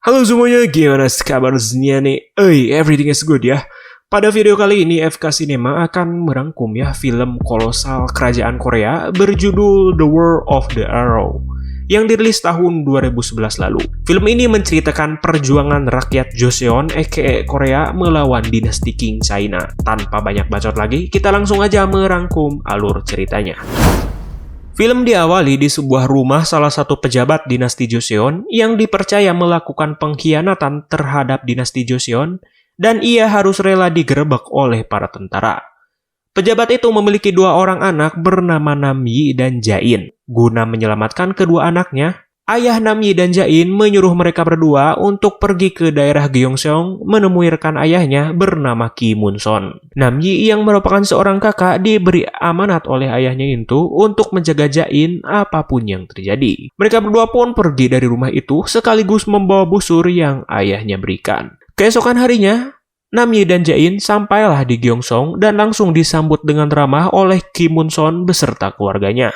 Halo semuanya, gimana kabarnya nih? Everything is good ya. Pada video kali ini FK Cinema akan merangkum ya film kolosal kerajaan Korea berjudul The War of the Arrow yang dirilis tahun 2011 lalu. Film ini menceritakan perjuangan rakyat Joseon aka Korea melawan dinasti Qing China. Tanpa banyak bacot lagi, kita langsung aja merangkum alur ceritanya. Film diawali di sebuah rumah salah satu pejabat dinasti Joseon yang dipercaya melakukan pengkhianatan terhadap dinasti Joseon dan ia harus rela digerebek oleh para tentara. Pejabat itu memiliki dua orang anak bernama Namyi dan Jain. Guna menyelamatkan kedua anaknya, ayah Namyi dan Jain menyuruh mereka berdua untuk pergi ke daerah Gyeongseong menemui rekan ayahnya bernama Kim Mun-son. Namyi yang merupakan seorang kakak diberi amanat oleh ayahnya itu untuk menjaga Jain apapun yang terjadi. Mereka berdua pun pergi dari rumah itu sekaligus membawa busur yang ayahnya berikan. Keesokan harinya, Namyi dan Jain sampailah di Gyeongseong dan langsung disambut dengan ramah oleh Kim Mun-son beserta keluarganya.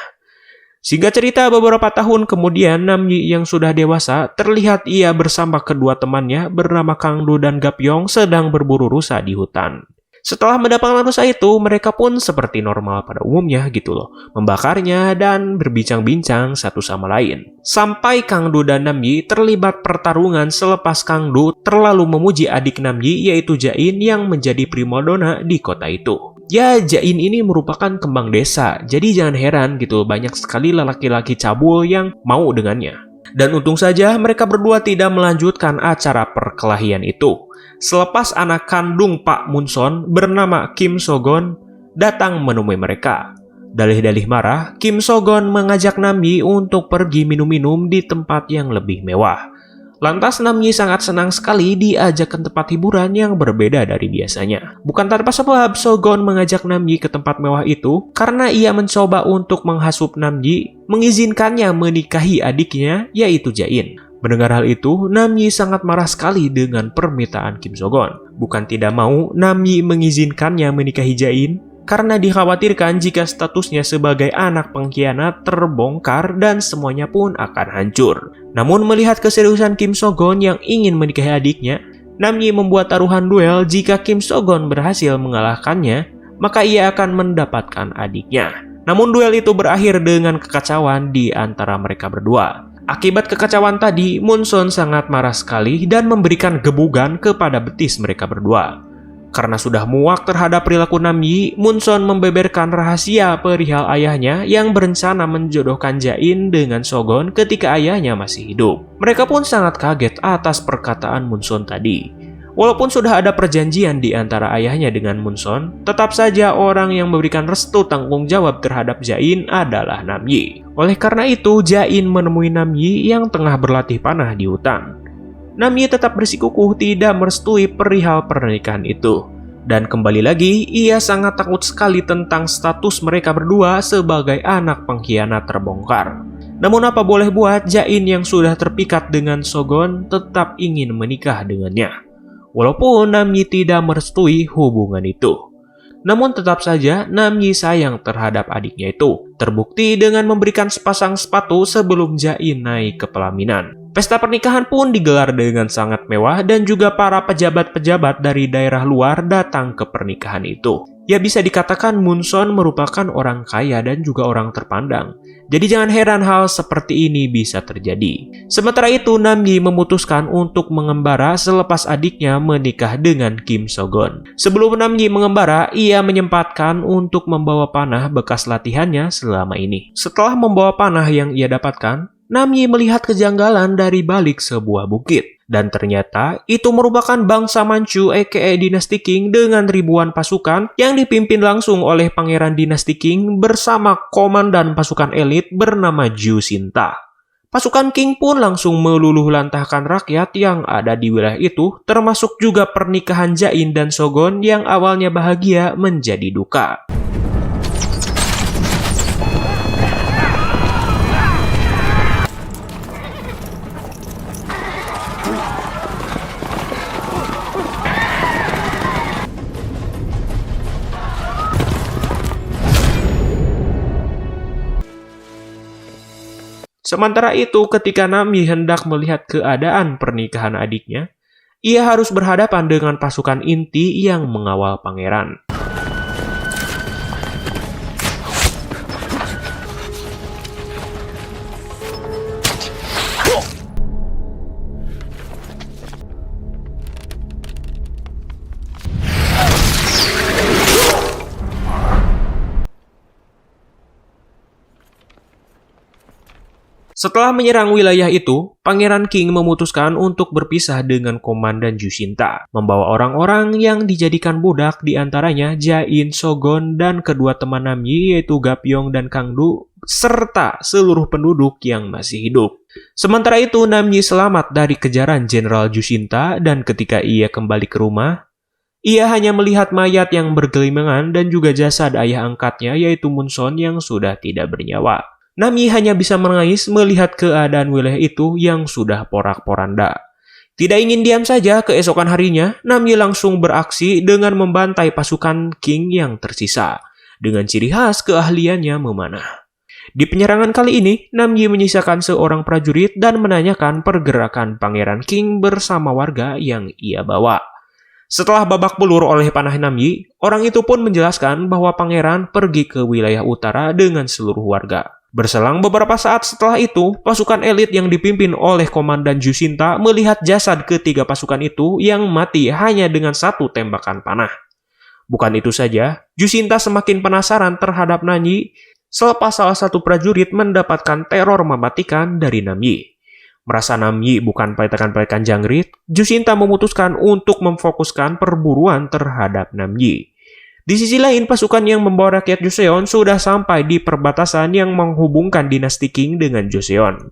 Singkat cerita, beberapa tahun kemudian Namyi yang sudah dewasa terlihat ia bersama kedua temannya bernama Kang-do dan Gap-yong sedang berburu rusa di hutan. Setelah mendapatkan rusa itu, mereka pun seperti normal pada umumnya gitu loh, membakarnya dan berbincang-bincang satu sama lain. Sampai Kang-do dan Namyi terlibat pertarungan selepas Kang-do terlalu memuji adik Namyi yaitu Jain yang menjadi primadona di kota itu. Ya, Jain ini merupakan kembang desa, jadi jangan heran gitu banyak sekali lelaki-laki cabul yang mau dengannya. Dan untung saja mereka berdua tidak melanjutkan acara perkelahian itu. Selepas anak kandung Pak Mun-son bernama Kim So-gon datang menemui mereka. Dalih-dalih marah, Kim So-gon mengajak Namyi untuk pergi minum-minum di tempat yang lebih mewah. Lantas Namyi sangat senang sekali diajak ke tempat hiburan yang berbeda dari biasanya. Bukan tanpa sebab So-gon mengajak Namyi ke tempat mewah itu karena ia mencoba untuk menghasut Namyi mengizinkannya menikahi adiknya yaitu Jain. Mendengar hal itu, Namyi sangat marah sekali dengan permintaan Kim So-gon. Bukan tidak mau Namyi mengizinkannya menikahi Jain karena dikhawatirkan jika statusnya sebagai anak pengkhianat terbongkar dan semuanya pun akan hancur. Namun melihat keseriusan Kim So-gon yang ingin menikahi adiknya, Namyi membuat taruhan duel jika Kim So-gon berhasil mengalahkannya, maka ia akan mendapatkan adiknya. Namun duel itu berakhir dengan kekacauan di antara mereka berdua. Akibat kekacauan tadi, Mun-son sangat marah sekali dan memberikan gebugan kepada betis mereka berdua. Karena sudah muak terhadap perilaku Namyi, Mun-son membeberkan rahasia perihal ayahnya yang berencana menjodohkan Jain dengan So-gon ketika ayahnya masih hidup. Mereka pun sangat kaget atas perkataan Mun-son tadi. Walaupun sudah ada perjanjian di antara ayahnya dengan Mun-son, tetap saja orang yang memberikan restu tanggung jawab terhadap Jain adalah Namyi. Oleh karena itu, Jain menemui Namyi yang tengah berlatih panah di hutan. Namyi tetap bersikukuh tidak merestui perihal pernikahan itu. Dan kembali lagi, ia sangat takut sekali tentang status mereka berdua sebagai anak pengkhianat terbongkar. Namun apa boleh buat, Jain yang sudah terpikat dengan So-gon tetap ingin menikah dengannya. Walaupun Namyi tidak merestui hubungan itu. Namun tetap saja Namyi sayang terhadap adiknya itu. Terbukti dengan memberikan sepasang sepatu sebelum Jain naik ke pelaminan. Pesta pernikahan pun digelar dengan sangat mewah dan juga para pejabat-pejabat dari daerah luar datang ke pernikahan itu. Ya bisa dikatakan Mun-son merupakan orang kaya dan juga orang terpandang. Jadi jangan heran hal seperti ini bisa terjadi. Sementara itu Namyi memutuskan untuk mengembara selepas adiknya menikah dengan Kim So-gon. Sebelum Namyi mengembara, ia menyempatkan untuk membawa panah bekas latihannya selama ini. Setelah membawa panah yang ia dapatkan, Namyi melihat kejanggalan dari balik sebuah bukit. Dan ternyata itu merupakan bangsa Manchu aka dinasti Qing dengan ribuan pasukan yang dipimpin langsung oleh pangeran dinasti Qing bersama komandan pasukan elit bernama Zhu Xinta. Pasukan Qing pun langsung meluluh lantahkan rakyat yang ada di wilayah itu, termasuk juga pernikahan Jain dan So-gon yang awalnya bahagia menjadi duka. Sementara itu, ketika Namyi hendak melihat keadaan pernikahan adiknya, ia harus berhadapan dengan pasukan inti yang mengawal pangeran. Setelah menyerang wilayah itu, Pangeran King memutuskan untuk berpisah dengan Komandan Jushinta, membawa orang-orang yang dijadikan budak diantaranya Jain, Shogun, dan kedua teman Namyi yaitu Gapyeong dan Kangdu, serta seluruh penduduk yang masih hidup. Sementara itu, Namyi selamat dari kejaran Jenderal Jushinta dan ketika ia kembali ke rumah, ia hanya melihat mayat yang bergelimangan dan juga jasad ayah angkatnya yaitu Munson yang sudah tidak bernyawa. Namyi hanya bisa menangis melihat keadaan wilayah itu yang sudah porak-poranda. Tidak ingin diam saja, keesokan harinya, Namyi langsung beraksi dengan membantai pasukan King yang tersisa, dengan ciri khas keahliannya memanah. Di penyerangan kali ini, Namyi menyisakan seorang prajurit dan menanyakan pergerakan Pangeran King bersama warga yang ia bawa. Setelah babak belur oleh panah Namyi, orang itu pun menjelaskan bahwa pangeran pergi ke wilayah utara dengan seluruh warga. Berselang beberapa saat setelah itu, pasukan elit yang dipimpin oleh Komandan Jushinta melihat jasad ketiga pasukan itu yang mati hanya dengan satu tembakan panah. Bukan itu saja, Jushinta semakin penasaran terhadap Namyi selepas salah satu prajurit mendapatkan teror mematikan dari Namyi. Merasa Namyi bukan pelekan-pelekan jangkrik, Jushinta memutuskan untuk memfokuskan perburuan terhadap Namyi. Di sisi lain, pasukan yang membawa rakyat Joseon sudah sampai di perbatasan yang menghubungkan dinasti Qing dengan Joseon.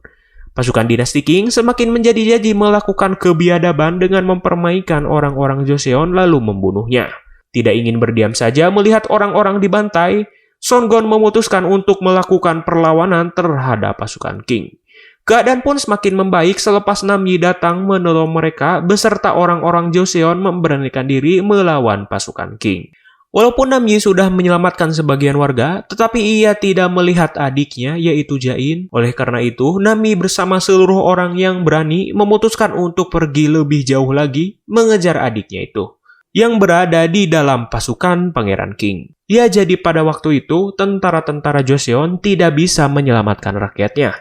Pasukan dinasti Qing semakin menjadi-jadi melakukan kebiadaban dengan mempermainkan orang-orang Joseon lalu membunuhnya. Tidak ingin berdiam saja melihat orang-orang dibantai, Songon memutuskan untuk melakukan perlawanan terhadap pasukan Qing. Keadaan pun semakin membaik selepas Namyi datang menolong mereka beserta orang-orang Joseon memberanikan diri melawan pasukan Qing. Walaupun Namyi sudah menyelamatkan sebagian warga, tetapi ia tidak melihat adiknya yaitu Jain. Oleh karena itu, Namyi bersama seluruh orang yang berani memutuskan untuk pergi lebih jauh lagi mengejar adiknya itu, yang berada di dalam pasukan Pangeran King. Ya, jadi pada waktu itu, tentara-tentara Joseon tidak bisa menyelamatkan rakyatnya,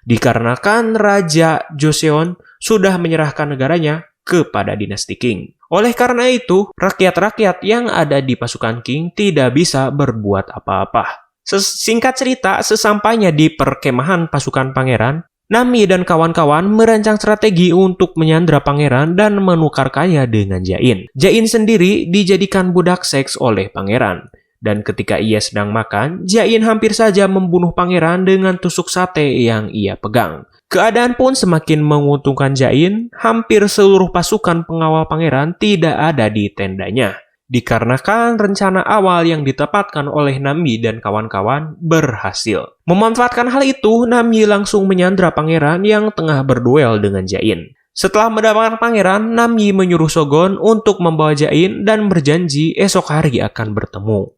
dikarenakan Raja Joseon sudah menyerahkan negaranya kepada dinasti Qing. Oleh karena itu, rakyat-rakyat yang ada di pasukan Qing tidak bisa berbuat apa-apa. Singkat cerita, sesampainya di perkemahan pasukan pangeran, Namyi dan kawan-kawan merancang strategi untuk menyandra pangeran dan menukarkannya dengan Jain. Jain sendiri dijadikan budak seks oleh pangeran. Dan ketika ia sedang makan, Jain hampir saja membunuh pangeran dengan tusuk sate yang ia pegang. Keadaan pun semakin menguntungkan Jain, hampir seluruh pasukan pengawal pangeran tidak ada di tendanya. Dikarenakan rencana awal yang ditepatkan oleh Namyi dan kawan-kawan berhasil. Memanfaatkan hal itu, Namyi langsung menyandra pangeran yang tengah berduel dengan Jain. Setelah mendapatkan pangeran, Namyi menyuruh Shogun untuk membawa Jain dan berjanji esok hari akan bertemu.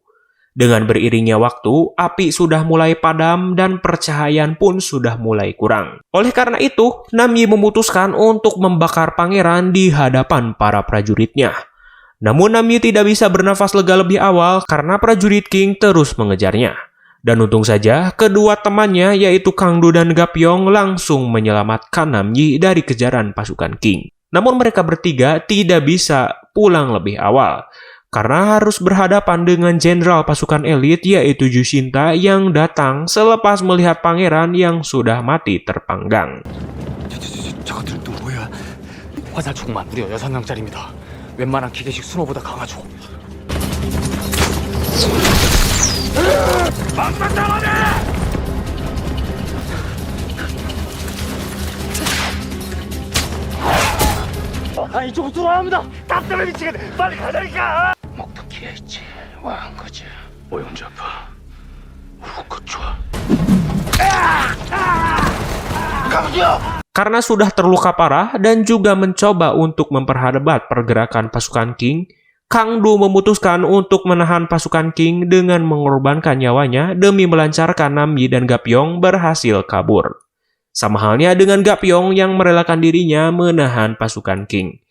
Dengan beriringnya waktu, api sudah mulai padam dan percahayaan pun sudah mulai kurang. Oleh karena itu, Namyi memutuskan untuk membakar pangeran di hadapan para prajuritnya. Namun Namyi tidak bisa bernafas lega lebih awal karena prajurit King terus mengejarnya. Dan untung saja, kedua temannya yaitu Kangdu dan Gapyeong langsung menyelamatkan Namyi dari kejaran pasukan King. Namun mereka bertiga tidak bisa pulang lebih awal, karena harus berhadapan dengan jenderal pasukan elit yaitu Jushinta yang datang selepas melihat pangeran yang sudah mati terpanggang. 저것들은 또 뭐야? 화살촉만 무려 6명짜리입니다. 웬만한 기계식 순호보다 강하죠. 이쪽으로 돌아갑니다. 답답해 미치겠네. 빨리 가자니까. 목도 기했지. 와한 거지. 오용자파. 후크 좋아. Karena sudah terluka parah dan juga mencoba untuk memperhadap pergerakan pasukan King, Kangdu memutuskan untuk menahan pasukan King dengan mengorbankan nyawanya demi melancarkan Namyi dan Gapyeong berhasil kabur. Sama halnya dengan Gapyeong yang merelakan dirinya menahan pasukan King.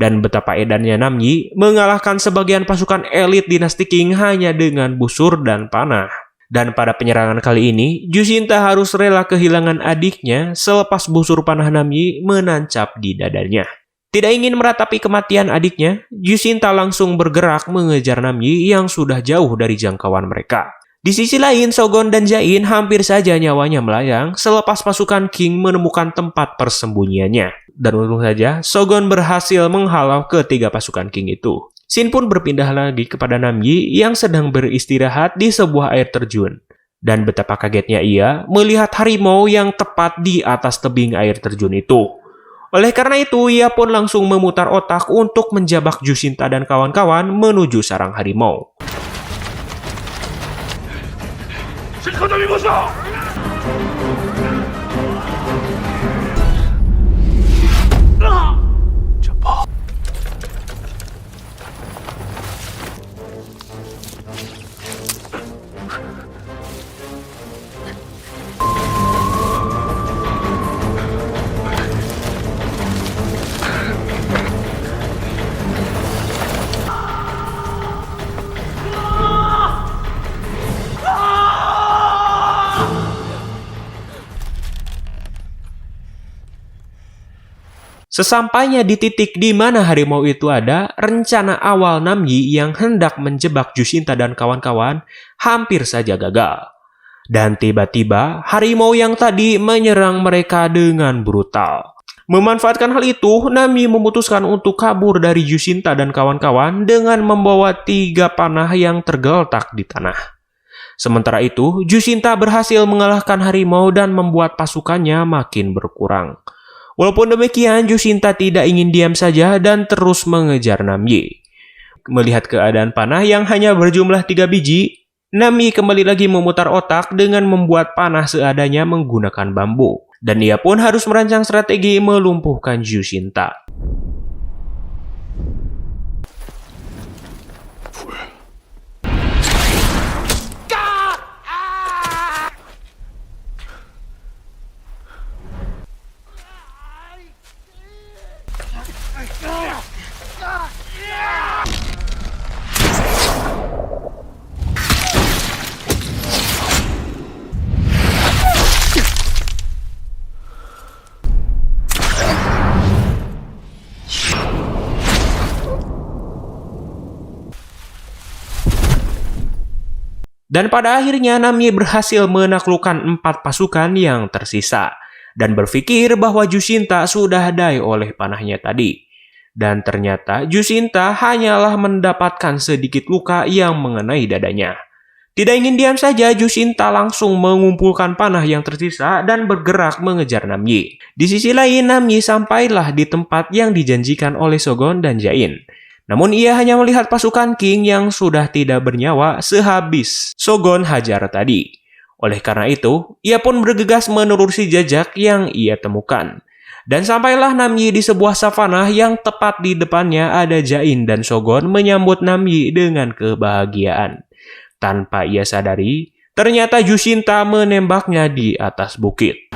Dan betapa edannya Namyi mengalahkan sebagian pasukan elit dinasti Qing hanya dengan busur dan panah. Dan pada penyerangan kali ini, Jushinta harus rela kehilangan adiknya selepas busur panah Namyi menancap di dadanya. Tidak ingin meratapi kematian adiknya, Jushinta langsung bergerak mengejar Namyi yang sudah jauh dari jangkauan mereka. Di sisi lain, Shogun dan Jain hampir saja nyawanya melayang selepas pasukan Qing menemukan tempat persembunyiannya. Dan untung saja, Shogun berhasil menghalau ketiga pasukan Qing itu. Shin pun berpindah lagi kepada Namyi yang sedang beristirahat di sebuah air terjun. Dan betapa kagetnya ia melihat harimau yang tepat di atas tebing air terjun itu. Oleh karena itu, ia pun langsung memutar otak untuk menjabak Jushinta dan kawan-kawan menuju sarang harimau. Sesampainya di titik di mana harimau itu ada, rencana awal Namyi yang hendak menjebak Jushinta dan kawan-kawan hampir saja gagal. Dan tiba-tiba, harimau yang tadi menyerang mereka dengan brutal. Memanfaatkan hal itu, Namyi memutuskan untuk kabur dari Jushinta dan kawan-kawan dengan membawa 3 panah yang tergeletak di tanah. Sementara itu, Jushinta berhasil mengalahkan harimau dan membuat pasukannya makin berkurang. Walaupun demikian, Jushinta tidak ingin diam saja dan terus mengejar Namyi. Melihat keadaan panah yang hanya berjumlah 3 biji, Namyi kembali lagi memutar otak dengan membuat panah seadanya menggunakan bambu. Dan ia pun harus merancang strategi melumpuhkan Jushinta. Dan pada akhirnya Namyi berhasil menaklukkan 4 pasukan yang tersisa dan berpikir bahwa Jushinta sudah die oleh panahnya tadi. Dan ternyata Jushinta hanyalah mendapatkan sedikit luka yang mengenai dadanya. Tidak ingin diam saja, Jushinta langsung mengumpulkan panah yang tersisa dan bergerak mengejar Namyi. Di sisi lain, Namyi sampailah di tempat yang dijanjikan oleh Shogun dan Jain. Namun ia hanya melihat pasukan Qing yang sudah tidak bernyawa sehabis Shogun hajar tadi. Oleh karena itu, ia pun bergegas menelusuri jejak yang ia temukan. Dan sampailah Namyi di sebuah savana yang tepat di depannya ada Jain dan Shogun menyambut Namyi dengan kebahagiaan. Tanpa ia sadari, ternyata Jushinta menembaknya di atas bukit.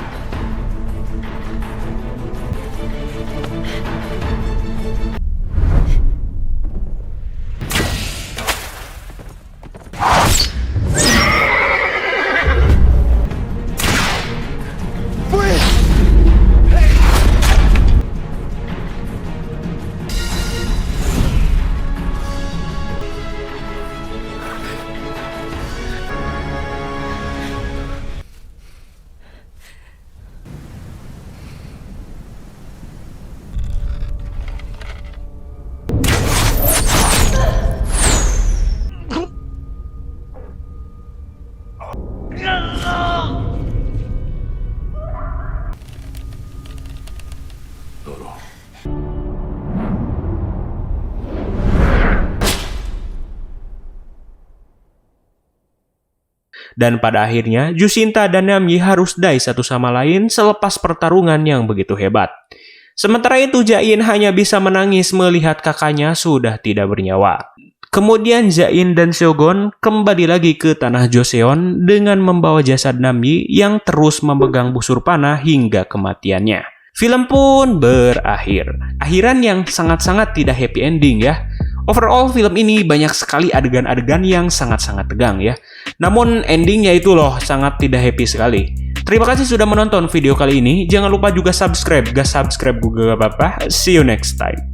Dan pada akhirnya, Jushinta dan Namyi harus die satu sama lain selepas pertarungan yang begitu hebat. Sementara itu, Jain hanya bisa menangis melihat kakaknya sudah tidak bernyawa. Kemudian Jain dan Shogun kembali lagi ke tanah Joseon dengan membawa jasad Namyi yang terus memegang busur panah hingga kematiannya. Film pun berakhir. Akhiran yang sangat-sangat tidak happy ending ya. Overall film ini banyak sekali adegan-adegan yang sangat-sangat tegang ya. Namun endingnya itu loh sangat tidak happy sekali. Terima kasih sudah menonton video kali ini. Jangan lupa juga subscribe. Gak subscribe juga gak apa-apa. See you next time.